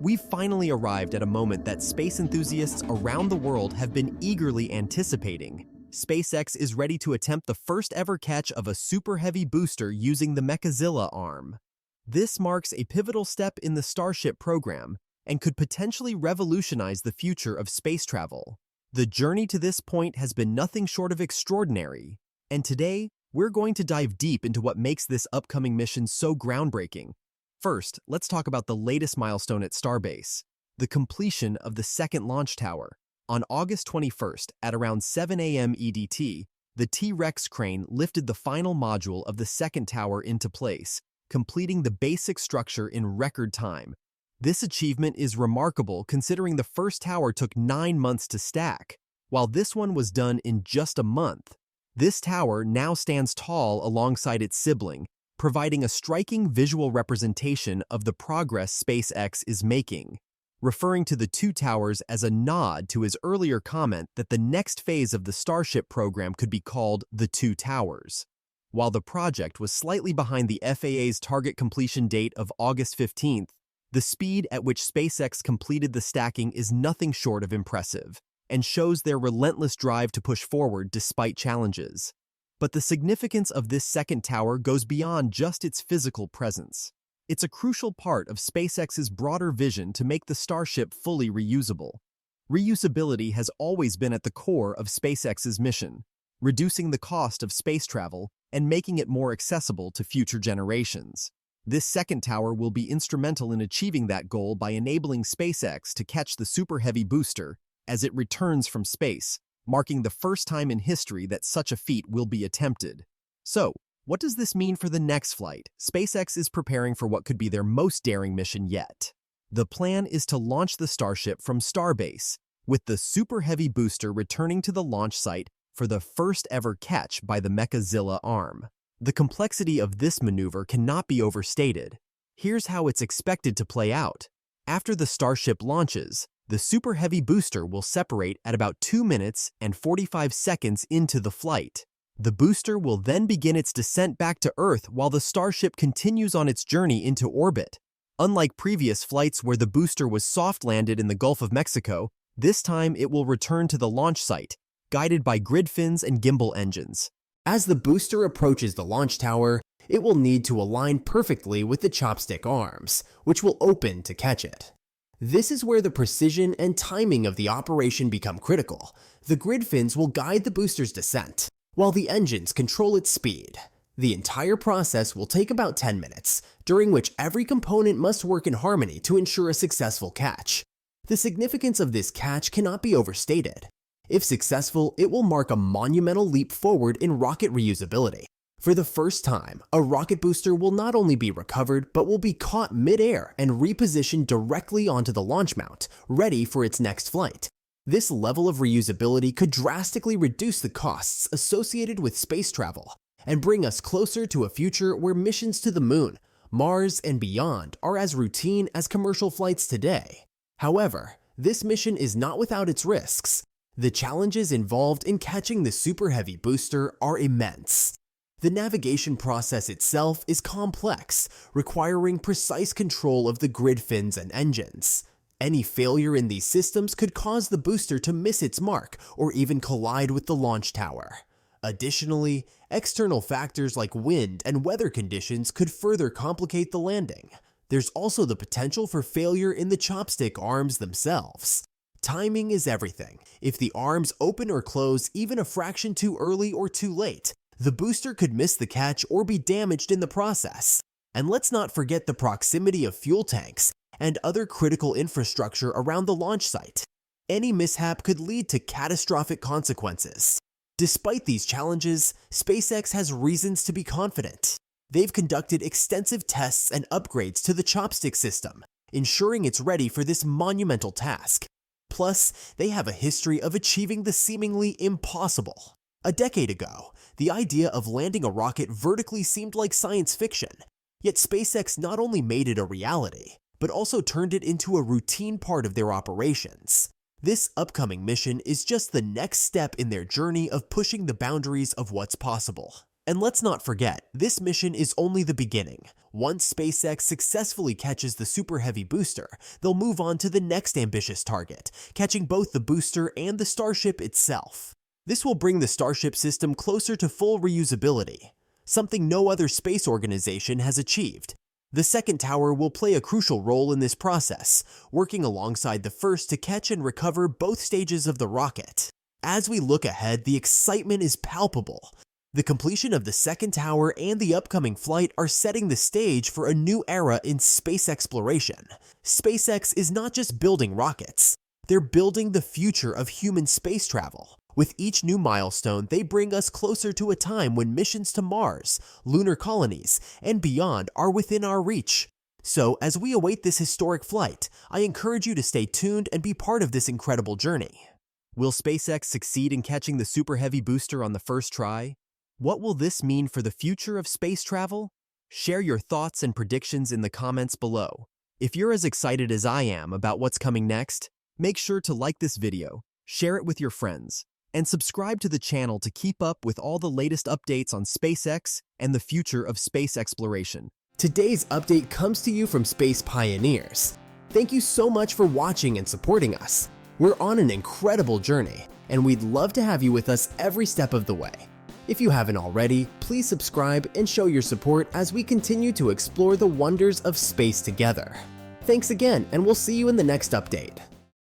We've finally arrived at a moment that space enthusiasts around the world have been eagerly anticipating. SpaceX is ready to attempt the first ever catch of a super heavy booster using the Mechazilla Arm. This marks a pivotal step in the Starship program and could potentially revolutionize the future of space travel. The journey to this point has been nothing short of extraordinary, and today we're going to dive deep into what makes this upcoming mission so groundbreaking. First, let's talk about the latest milestone at Starbase, the completion of the second launch tower. On August 21st, at around 7 a.m. EDT, the T-Rex crane lifted the final module of the second tower into place, completing the basic structure in record time. This achievement is remarkable considering the first tower took 9 months to stack, while this one was done in just a month. This tower now stands tall alongside its sibling, providing a striking visual representation of the progress SpaceX is making, referring to the two towers as a nod to his earlier comment that the next phase of the Starship program could be called the Two Towers. While the project was slightly behind the FAA's target completion date of August 15th, the speed at which SpaceX completed the stacking is nothing short of impressive and shows their relentless drive to push forward despite challenges. But the significance of this second tower goes beyond just its physical presence. It's a crucial part of SpaceX's broader vision to make the Starship fully reusable. Reusability has always been at the core of SpaceX's mission, reducing the cost of space travel and making it more accessible to future generations. This second tower will be instrumental in achieving that goal by enabling SpaceX to catch the Super Heavy booster as it returns from space, marking the first time in history that such a feat will be attempted. So, what does this mean for the next flight? SpaceX is preparing for what could be their most daring mission yet. The plan is to launch the Starship from Starbase, with the Super Heavy booster returning to the launch site for the first ever catch by the Mechazilla Arm. The complexity of this maneuver cannot be overstated. Here's how it's expected to play out. After the Starship launches, the Super Heavy booster will separate at about 2 minutes and 45 seconds into the flight. The booster will then begin its descent back to Earth while the Starship continues on its journey into orbit. Unlike previous flights where the booster was soft-landed in the Gulf of Mexico, this time it will return to the launch site, guided by grid fins and gimbal engines. As the booster approaches the launch tower, it will need to align perfectly with the chopstick arms, which will open to catch it. This is where the precision and timing of the operation become critical. The grid fins will guide the booster's descent, while the engines control its speed. The entire process will take about 10 minutes, during which every component must work in harmony to ensure a successful catch. The significance of this catch cannot be overstated. If successful, it will mark a monumental leap forward in rocket reusability. For the first time, a rocket booster will not only be recovered, but will be caught mid-air and repositioned directly onto the launch mount, ready for its next flight. This level of reusability could drastically reduce the costs associated with space travel and bring us closer to a future where missions to the Moon, Mars, and beyond are as routine as commercial flights today. However, this mission is not without its risks. The challenges involved in catching the Super Heavy booster are immense. The navigation process itself is complex, requiring precise control of the grid fins and engines. Any failure in these systems could cause the booster to miss its mark or even collide with the launch tower. Additionally, external factors like wind and weather conditions could further complicate the landing. There's also the potential for failure in the chopstick arms themselves. Timing is everything. If the arms open or close even a fraction too early or too late, the booster could miss the catch or be damaged in the process. And let's not forget the proximity of fuel tanks and other critical infrastructure around the launch site. Any mishap could lead to catastrophic consequences. Despite these challenges, SpaceX has reasons to be confident. They've conducted extensive tests and upgrades to the chopstick system, ensuring it's ready for this monumental task. Plus, they have a history of achieving the seemingly impossible. A decade ago, the idea of landing a rocket vertically seemed like science fiction, yet SpaceX not only made it a reality, but also turned it into a routine part of their operations. This upcoming mission is just the next step in their journey of pushing the boundaries of what's possible. And let's not forget, this mission is only the beginning. Once SpaceX successfully catches the Super Heavy booster, they'll move on to the next ambitious target, catching both the booster and the Starship itself. This will bring the Starship system closer to full reusability, something no other space organization has achieved. The second tower will play a crucial role in this process, working alongside the first to catch and recover both stages of the rocket. As we look ahead, the excitement is palpable. The completion of the second tower and the upcoming flight are setting the stage for a new era in space exploration. SpaceX is not just building rockets, they're building the future of human space travel. With each new milestone, they bring us closer to a time when missions to Mars, lunar colonies, and beyond are within our reach. So, as we await this historic flight, I encourage you to stay tuned and be part of this incredible journey. Will SpaceX succeed in catching the Super Heavy booster on the first try? What will this mean for the future of space travel? Share your thoughts and predictions in the comments below. If you're as excited as I am about what's coming next, make sure to like this video, share it with your friends, and subscribe to the channel to keep up with all the latest updates on SpaceX and the future of space exploration. Today's update comes to you from Space Pioneers. Thank you so much for watching and supporting us. We're on an incredible journey, and we'd love to have you with us every step of the way. If you haven't already, please subscribe and show your support as we continue to explore the wonders of space together. Thanks again, and we'll see you in the next update.